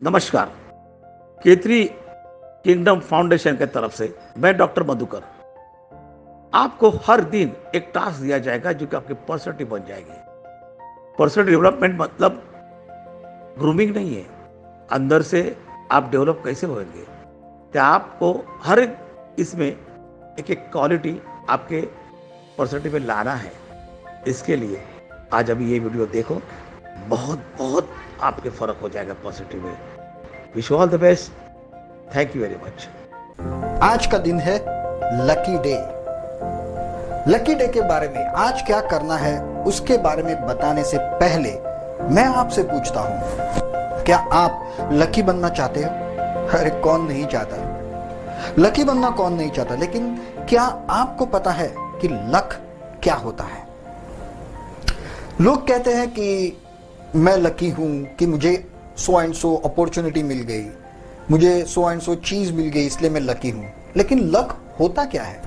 नमस्कार। केतरी kingdom foundation की तरफ से मैं डॉक्टर मधुकर। आपको हर दिन एक टास्क दिया जाएगा जो कि आपकी पर्सनालिटी बन जाएगी। पर्सनल डेवलपमेंट मतलब ग्रूमिंग नहीं है। अंदर से आप डेवलप कैसे होंगे, तो आपको हर एक इसमें एक एक क्वालिटी आपके पर्सनालिटी में लाना है। इसके लिए आज अभी ये वीडियो देखो, बहुत बहुत आपके फर्क हो जाएगा पर्सनालिटी में। Wish all the best. Thank you very much. आज का दिन है लकी डे। लकी डे के बारे में आज क्या करना है उसके बारे में बताने से पहले मैं आपसे पूछता हूं, क्या आप लकी बनना चाहते हो? अरे कौन नहीं चाहता, लकी बनना कौन नहीं चाहता। लेकिन क्या आपको पता है कि लक क्या होता है? लोग कहते हैं कि मैं लकी हूं कि मुझे सो एंड सो अपॉर्चुनिटी मिल गई, मुझे सो एंड सो चीज मिल गई, इसलिए मैं लकी हूं। लेकिन लक होता क्या है?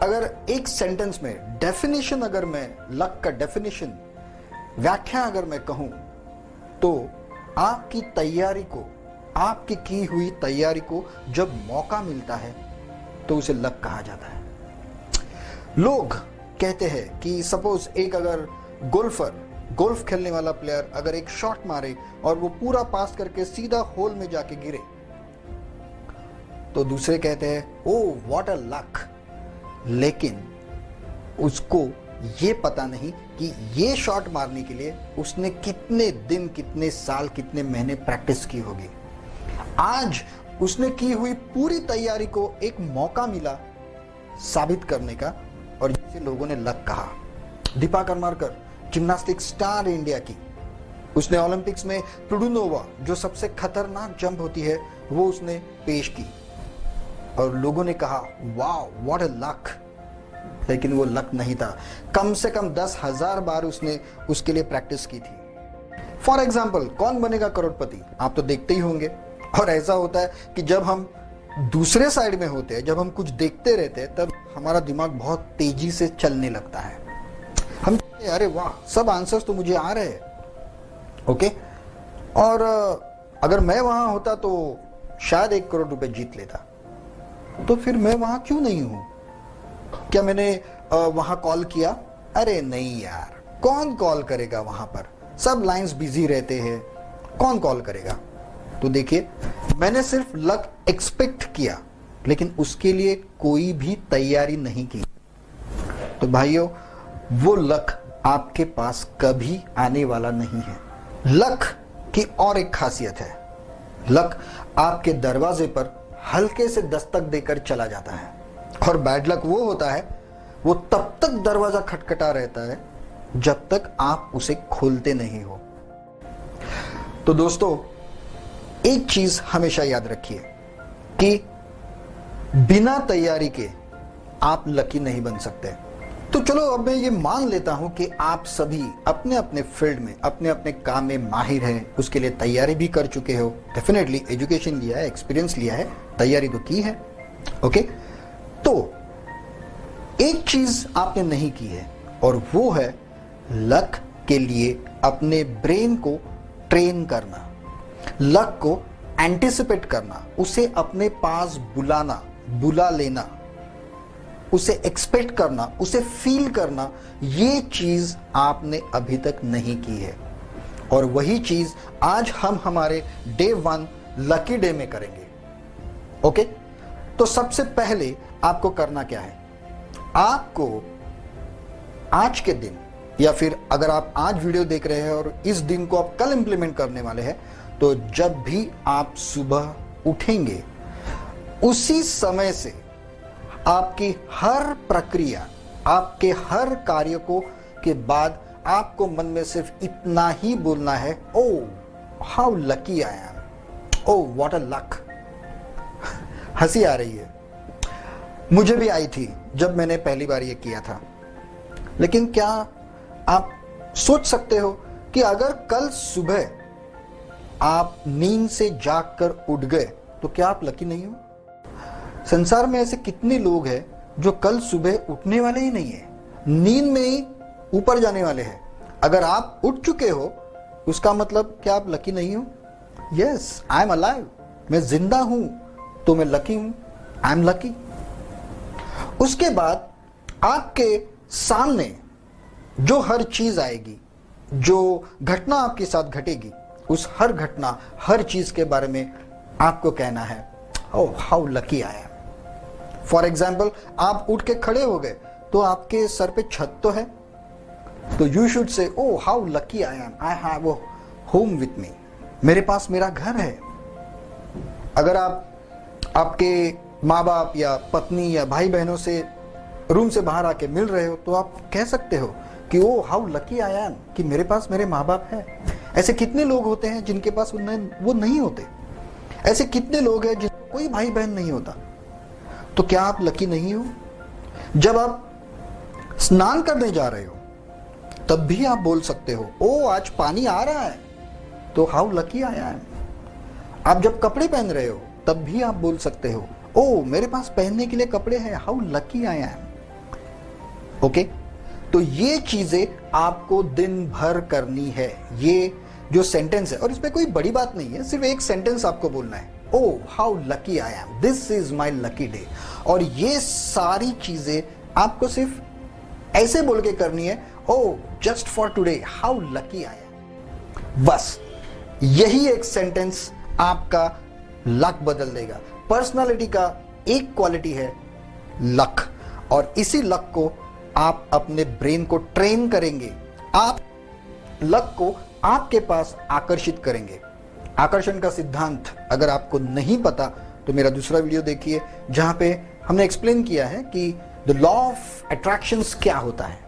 अगर एक सेंटेंस में डेफिनेशन, अगर मैं लक का डेफिनेशन, व्याख्या अगर मैं कहूं, तो आपकी तैयारी को, आपकी की हुई तैयारी को जब मौका मिलता है तो उसे लक कहा जाता है। लोग कहते हैं कि सपोज एक अगर गोल्फ खेलने वाला प्लेयर अगर एक शॉट मारे और वो पूरा पास करके सीधा होल में जाके गिरे, तो दूसरे कहते हैं ओह व्हाट अ लक। लेकिन उसको ये पता नहीं कि ये शॉट मारने के लिए उसने कितने दिन, कितने साल, कितने महीने प्रैक्टिस की होगी। आज उसने की हुई पूरी तैयारी को एक मौका मिला साबित करने का, और जिसे लोगों ने लक कहा। Deepa Karmakar gymnastic star India की, उसने ओलंपिक्स में प्लुडुनोवा जो सबसे खतरनाक जंप होती है वो उसने पेश की, और लोगों ने कहा वाह व्हाट अ लक। लेकिन वो लक नहीं था, कम से कम 10,000 बार उसने उसके लिए प्रैक्टिस की थी। फॉर एग्जाम्पल, कौन बनेगा करोड़पति आप तो देखते ही होंगे। और ऐसा होता है कि जब हम दूसरे साइड में होते हैं, जब हम कुछ देखते रहते हैं, तब हमारा दिमाग बहुत तेजी से चलने लगता है। हम अरे वाह, सब आंसर्स तो मुझे आ रहे हैं, ओके। और अगर मैं वहां होता तो शायद 1 करोड़ रुपए जीत लेता, तो फिर मैं वहां क्यों नहीं हूं? क्या मैंने वहां कॉल किया? अरे नहीं यार, कौन कॉल करेगा? वहां पर सब लाइंस बिजी रहते हैं, कौन कॉल करेगा? तो देखिए, मैंने सिर्फ लक एक्सपेक्ट किया, लेकिन उसके लिए कोई भी तैयारी नहीं की। तो भाइयों, वो लक आपके पास कभी आने वाला नहीं है। लक की और एक खासियत है, लक आपके दरवाजे पर हल्के से दस्तक देकर चला जाता है, और बैड लक वो होता है, वो तब तक दरवाजा खटखटा रहता है जब तक आप उसे खोलते नहीं हो। तो दोस्तों, एक चीज हमेशा याद रखिए कि बिना तैयारी के आप लकी नहीं बन सकते। तो चलो, अब मैं ये मान लेता हूं कि आप सभी अपने अपने फील्ड में, अपने अपने काम में माहिर हैं, उसके लिए तैयारी भी कर चुके हो। डेफिनेटली एजुकेशन लिया है, एक्सपीरियंस लिया है, तैयारी तो की है, ओके। तो एक चीज आपने नहीं की है, और वो है लक के लिए अपने ब्रेन को ट्रेन करना, लक को एंटिसिपेट करना, उसे अपने पास बुलाना, बुला लेना, उसे एक्सपेक्ट करना, उसे फील करना। ये चीज आपने अभी तक नहीं की है, और वही चीज आज हम हमारे डे 1 लकी डे में करेंगे, ओके। तो सबसे पहले आपको करना क्या है? आपको आज के दिन, या फिर अगर आप आज वीडियो देख रहे हैं और इस दिन को आप कल इंप्लीमेंट करने वाले हैं, तो जब भी आप सुबह उठेंगे, उसी समय से आपकी हर प्रक्रिया, आपके हर कार्य को के बाद आपको मन में सिर्फ इतना ही बोलना है, oh how lucky I M, oh what a luck. हंसी आ रही है, मुझे भी आई थी जब मैंने पहली बार ये किया था। लेकिन क्या आप सोच सकते हो कि अगर कल सुबह आप नींद से जागकर उठ गए तो क्या आप लकी नहीं हो? संसार में ऐसे कितने लोग हैं जो कल सुबह उठने वाले ही नहीं है, नींद में ही ऊपर जाने वाले हैं। अगर आप उठ चुके हो उसका मतलब क्या आप लकी नहीं हो? यस, आई एम अलाइव, मैं जिंदा हूं, तो मैं लकी हूं, आई एम लकी। उसके बाद आपके सामने जो हर चीज आएगी, जो घटना आपके साथ घटेगी, उस हर घटना, हर चीज के बारे में आपको कहना है, oh how lucky I M. For example, आप उठ के खड़े हो गए तो आपके सर पे छत तो है, तो you should say oh how lucky I M, I have a home with me, मेरे पास मेरा घर है। अगर आप आपके माँ बाप या पत्नी या भाई बहनों से रूम से बाहर आके मिल रहे हो तो आप कह सकते हो कि ओ हाउ लकी आई एम, कि मेरे पास मेरे माँ बाप है। ऐसे कितने लोग होते हैं जिनके पास वो नहीं होते, ऐसे कितने लोग हैं जिनका कोई भाई बहन नहीं होता। तो क्या आप लकी नहीं हो? जब आप स्नान करने जा रहे हो तब भी आप बोल सकते हो ओ आज पानी आ रहा है, तो हाउ लकी आई एम। आप जब कपड़े पहन रहे हो तब भी आप बोल सकते हो ओ मेरे पास पहनने के लिए कपड़े हैं, how lucky I M. Okay, तो ये चीजें आपको दिन भर करनी है। ये जो सेंटेंस है, और इसमें कोई बड़ी बात नहीं है, सिर्फ एक सेंटेंस आपको बोलना है, oh how lucky I am, this is my lucky day. और ये सारी चीजें आपको सिर्फ ऐसे बोल के करनी है, oh just for today how lucky I am. बस यही एक सेंटेंस आपका लक बदल देगा। पर्सनालिटी का एक क्वालिटी है लक, और इसी लक को आप अपने ब्रेन को ट्रेन करेंगे, आप लक को आपके पास आकर्षित करेंगे। आकर्षण का सिद्धांत अगर आपको नहीं पता तो मेरा दूसरा वीडियो देखिए, जहां पे हमने एक्सप्लेन किया है कि द लॉ ऑफ अट्रैक्शंस क्या होता है।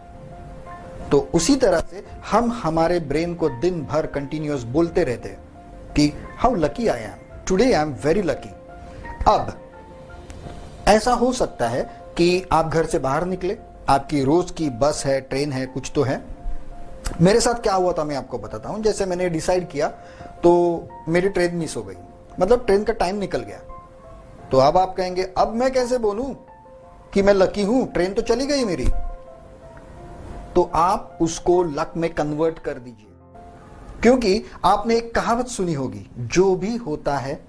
तो उसी तरह से हम हमारे ब्रेन को दिन भर कंटिन्यूअस बोलते रहते हैं कि how lucky I M, today I am very lucky. अब ऐसा हो सकता है कि आप घर से बाहर निकले, आपकी रोज की बस है, ट्रेन है, कुछ तो है। मेरे साथ क्या हुआ था मैं आपको बताता हूं। जैसे मैंने डिसाइड किया तो मेरी ट्रेन मिस हो गई, मतलब ट्रेन का टाइम निकल गया। तो अब आप कहेंगे अब मैं कैसे बोलूं कि मैं लकी हूं, ट्रेन तो चली गई मेरी। तो आप उसको लक में कन्वर्ट कर दीजिए, क्योंकि आपने एक कहावत सुनी होगी, जो भी होता है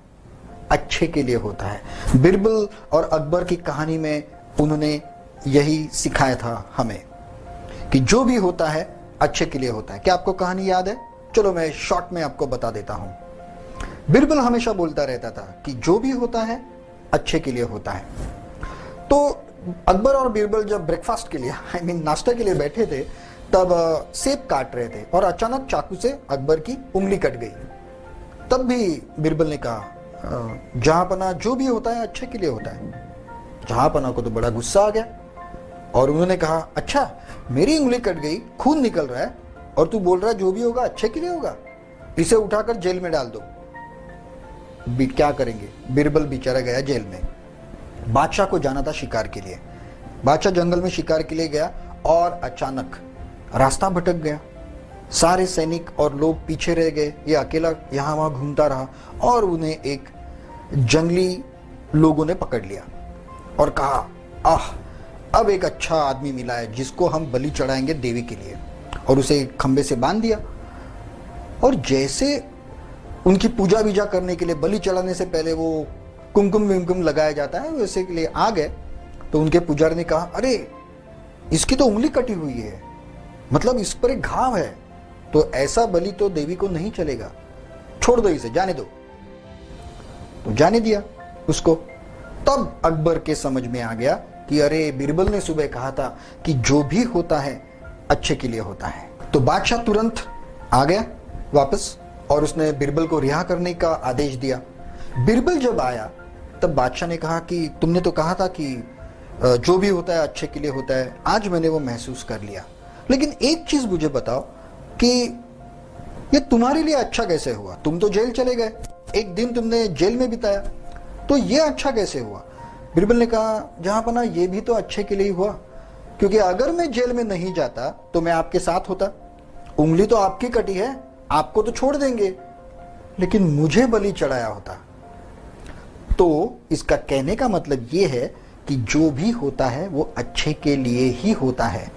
अच्छे के लिए होता है। बिरबल और अकबर की कहानी में उन्होंने यही सिखाया था हमें कि जो भी होता है अच्छे के लिए होता है। क्या आपको कहानी याद है? चलो मैं शॉर्ट में आपको बता देता हूं। बिरबल हमेशा बोलता रहता था कि जो भी होता है अच्छे के लिए होता है। तो अकबर और बिरबल जब ब्रेकफास्ट के लिए नाश्ता के लिए बैठे थे, तब सेब काट रहे थे और अचानक चाकू से अकबर की उंगली कट गई। तब भी बिरबल ने कहा जहांपना जो भी होता है अच्छे के लिए होता है। जहांपना को तो बड़ा गुस्सा आ गया और उन्होंने कहा अच्छा मेरी उंगली कट गई, खून निकल रहा है और तू बोल रहा है जो भी होगा अच्छे के लिए होगा, इसे उठाकर जेल में डाल दो। क्या करेंगे? बिरबल बेचारा गया जेल में। बादशाह को जाना था शिकार के लिए। बादशाह जंगल में शिकार के लिए गया और अचानक रास्ता भटक गया। सारे सैनिक और लोग पीछे रह गए, ये अकेला यहां वहां घूमता रहा और उन्हें एक जंगली लोगों ने पकड़ लिया और कहा आह अब एक अच्छा आदमी मिला है जिसको हम बलि चढ़ाएंगे देवी के लिए, और उसे खंबे से बांध दिया। और जैसे उनकी पूजा विजा करने के लिए, बलि चढ़ाने से पहले वो कुमकुम विमकुम लगाया जाता है, वैसे के लिए आ गए तो उनके पुजारी ने कहा अरे इसकी तो उंगली कटी हुई है, मतलब इस पर एक घाव है, तो ऐसा बलि तो देवी को नहीं चलेगा, छोड़ दो इसे, जाने दो। तो जाने दिया उसको। तब अकबर के समझ में आ गया कि अरे बिरबल ने सुबह कहा था कि जो भी होता है अच्छे के लिए होता है। तो बादशाह तुरंत आ गया वापस और उसने बिरबल को रिहा करने का आदेश दिया। बिरबल जब आया तब बादशाह ने कहा कि तुमने तो कहा था कि जो भी होता है अच्छे के लिए होता है, आज मैंने वो महसूस कर लिया, लेकिन एक चीज मुझे बताओ कि ये तुम्हारे लिए अच्छा कैसे हुआ? तुम तो जेल चले गए, एक दिन तुमने जेल में बिताया, तो ये अच्छा कैसे हुआ? बिरबल ने कहा जहांपना ये भी तो अच्छे के लिए ही हुआ, क्योंकि अगर मैं जेल में नहीं जाता तो मैं आपके साथ होता। उंगली तो आपकी कटी है, आपको तो छोड़ देंगे, लेकिन मुझे बलि चढ़ाया होता। तो इसका कहने का मतलब ये है कि जो भी होता है वो अच्छे के लिए ही होता है।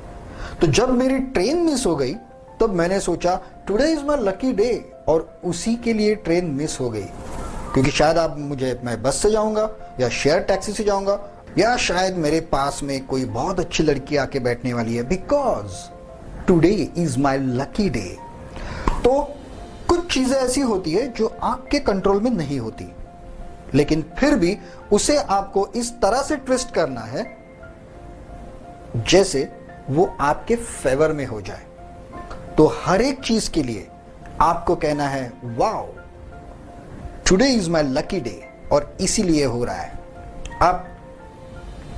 तो जब मेरी ट्रेन मिस हो गई तब मैंने सोचा today is my lucky day, और उसी के लिए ट्रेन मिस हो गई, क्योंकि शायद मैं बस से जाऊंगा या शेयर टैक्सी से जाऊंगा, या शायद मेरे पास में कोई बहुत अच्छी लड़की आके बैठने वाली है, because today is my lucky day. तो कुछ चीजें ऐसी होती है जो आपके कंट्रोल में नहीं होती, लेकिन फिर भी उसे आपको इस तरह से ट्विस्ट करना है जैसे वो आपके फेवर में हो जाए। तो हर एक चीज के लिए आपको कहना है wow, today is my lucky day, और इसीलिए हो रहा है। आप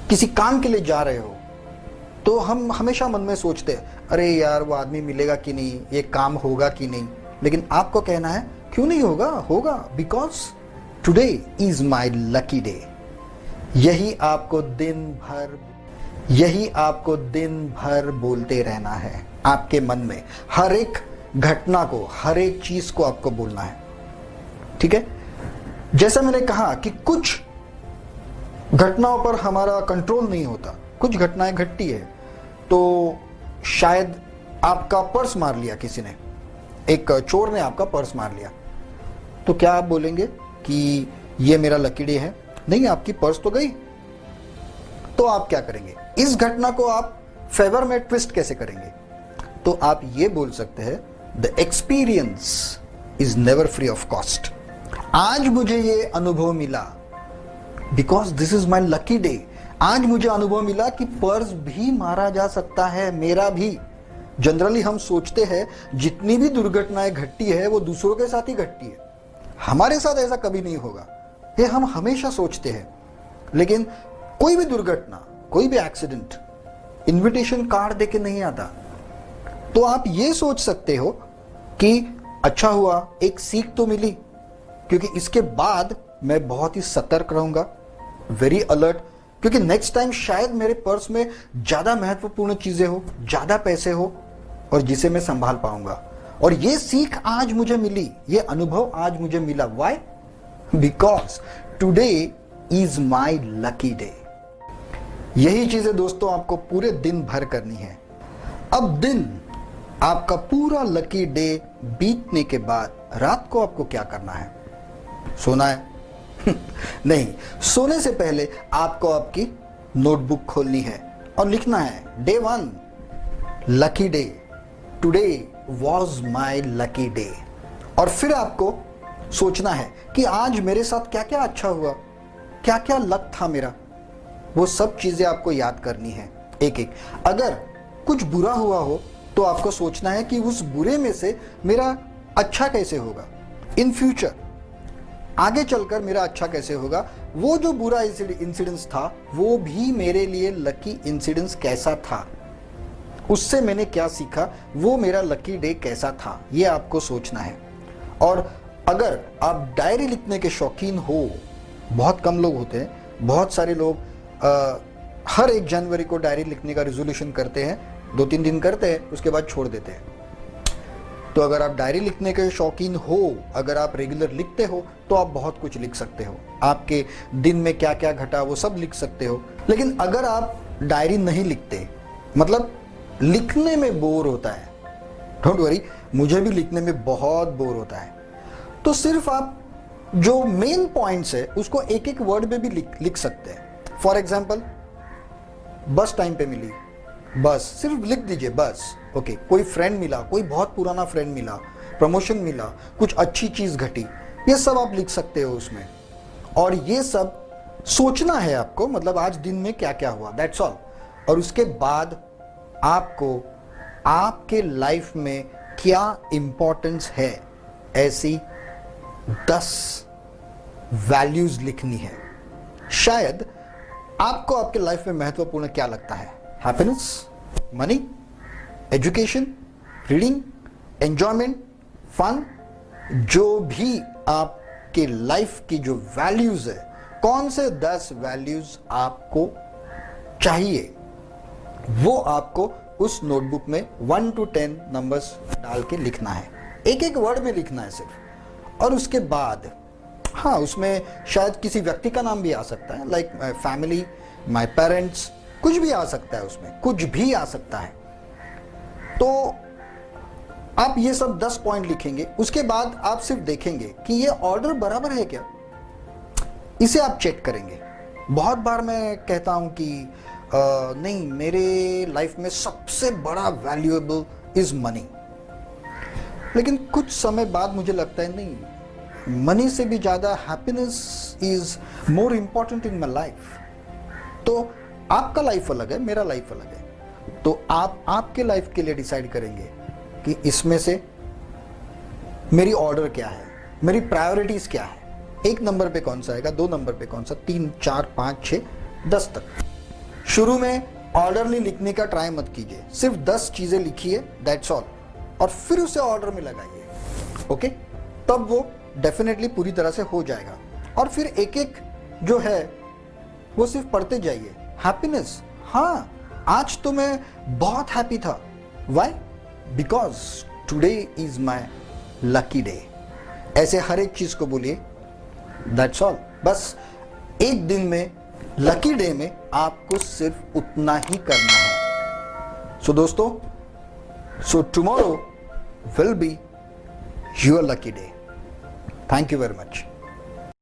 किसी काम के लिए जा रहे हो तो हम हमेशा मन में सोचते हैं, अरे यार वो आदमी मिलेगा कि नहीं, ये काम होगा कि नहीं, लेकिन आपको कहना है क्यों नहीं होगा, होगा, because today is my lucky day. यही आपको दिन भर बोलते रहना है आपके मन में। हर एक घटना को, हर एक चीज को आपको बोलना है, ठीक है। जैसा मैंने कहा कि कुछ घटनाओं पर हमारा कंट्रोल नहीं होता, कुछ घटनाएं घटती है। तो शायद आपका पर्स मार लिया किसी ने, एक चोर ने आपका पर्स मार लिया, तो क्या आप बोलेंगे कि ये मेरा लकी डे है? नहीं, आपकी पर्स तो गई। तो आप क्या करेंगे? इस घटना को आप फेवर में ट्विस्ट कैसे करेंगे? तो आप ये बोल सकते हैं, the experience is never free of cost. आज मुझे ये अनुभव मिला because this is my lucky day. आज मुझे अनुभव मिला कि पर्स भी मारा जा सकता है, मेरा भी। जनरली हम सोचते हैं जितनी भी दुर्घटनाएं घटती है वो दूसरों के साथ ही घटती है, हमारे साथ ऐसा कभी नहीं होगा, ये हम हमेशा सोचते हैं। लेकिन कोई भी दुर्घटना, कोई भी एक्सीडेंट इनविटेशन कार्ड देके नहीं आता। तो आप ये सोच सकते हो कि अच्छा हुआ, एक सीख तो मिली, क्योंकि इसके बाद मैं बहुत ही सतर्क रहूंगा, वेरी अलर्ट, क्योंकि नेक्स्ट टाइम शायद मेरे पर्स में ज्यादा महत्वपूर्ण चीजें हो, ज्यादा पैसे हो, और जिसे मैं संभाल पाऊंगा। और ये सीख आज मुझे मिली, ये अनुभव आज मुझे मिला। Why? Because today is my lucky day. यही चीजें दोस्तों आपको पूरे दिन भर करनी है। अब दिन आपका पूरा लकी डे बीतने के बाद रात को आपको क्या करना है? सोना है? नहीं, सोने से पहले आपको आपकी नोटबुक खोलनी है और लिखना है day 1 lucky day, today was my lucky day. और फिर आपको सोचना है कि आज मेरे साथ क्या क्या अच्छा हुआ, क्या क्या लक था मेरा, वो सब चीजें आपको याद करनी है एक एक। अगर कुछ बुरा हुआ हो तो आपको सोचना है कि उस बुरे में से मेरा अच्छा कैसे होगा, इन फ्यूचर आगे चलकर मेरा अच्छा कैसे होगा। वो जो बुरा इंसिडेंस था वो भी मेरे लिए लकी इंसिडेंस कैसा था, उससे मैंने क्या सीखा, वो मेरा लकी डे कैसा था, ये आपको सोचना है। और अगर आप डायरी लिखने के शौकीन हो, बहुत कम लोग होते हैं, बहुत सारे लोग हर 1 जनवरी को डायरी लिखने का रिजोल्यूशन करते हैं, 2-3 दिन करते हैं, उसके बाद छोड़ देते हैं। तो अगर आप डायरी लिखने के शौकीन हो, अगर आप रेगुलर लिखते हो, तो आप बहुत कुछ लिख सकते हो, आपके दिन में क्या क्या घटा वो सब लिख सकते हो। लेकिन अगर आप डायरी नहीं लिखते, मतलब लिखने में बोर होता है, डोंट वरी, मुझे भी लिखने में बहुत बोर होता है, तो सिर्फ आप जो मेन पॉइंट्स है उसको एक एक वर्ड में भी लिख सकते हैं। फॉर एग्जाम्पल, बस टाइम पे मिली, बस सिर्फ लिख दीजिए बस। ओके, कोई फ्रेंड मिला, कोई बहुत पुराना फ्रेंड मिला, प्रमोशन मिला, कुछ अच्छी चीज घटी, ये सब आप लिख सकते हो उसमें। और ये सब सोचना है आपको, मतलब आज दिन में क्या क्या हुआ, दैट्स ऑल। और उसके बाद आपको आपके लाइफ में क्या इंपॉर्टेंस है, ऐसी 10 वैल्यूज लिखनी है। शायद आपको आपके लाइफ में महत्वपूर्ण क्या लगता है? Happiness, money, education, reading, enjoyment, fun, जो भी आपके लाइफ की जो वैल्यूज है, कौन से 10 वैल्यूज आपको चाहिए, वो आपको उस नोटबुक में 1 to 10 नंबर्स डाल के लिखना है, एक एक वर्ड में लिखना है सिर्फ। और उसके बाद हाँ, उसमें शायद किसी व्यक्ति का नाम भी आ सकता है, like my family, my parents, कुछ भी आ सकता है, उसमें कुछ भी आ सकता है। तो आप ये सब 10 पॉइंट लिखेंगे, उसके बाद आप सिर्फ देखेंगे कि ये ऑर्डर बराबर है क्या, इसे आप चेक करेंगे। बहुत बार मैं कहता हूं कि नहीं, मेरे लाइफ में सबसे बड़ा वैल्यूएबल इज मनी, लेकिन कुछ समय बाद मुझे लगता है नहीं, मनी से भी ज्यादा happiness is more important in my life. तो आपका लाइफ अलग है, मेरा लाइफ अलग है, तो आप आपके लाइफ के लिए डिसाइड करेंगे कि इसमें से मेरी ऑर्डर क्या है, मेरी प्रायोरिटीज क्या है, 1 नंबर पे कौन सा आएगा, 2 नंबर पे कौन सा, 3, 4, 5, 6, 10 तक। शुरू में ऑर्डरली लिखने का ट्राई मत कीजिए, सिर्फ 10 चीजें लिखिए, दैट्स ऑल, और फिर उसे ऑर्डर में लगाइए, ओके? तब वो डेफिनेटली पूरी तरह से हो जाएगा। और फिर एक एक जो है वो सिर्फ पढ़ते जाइए। हैप्पीनेस, हाँ, आज तो मैं बहुत हैप्पी था, why? Because today is my lucky day. ऐसे हर एक चीज को बोलिए, दैट्स ऑल। बस एक दिन में, लकी डे में आपको सिर्फ उतना ही करना है। सो दोस्तों, so tomorrow will be your lucky day. Thank you very much.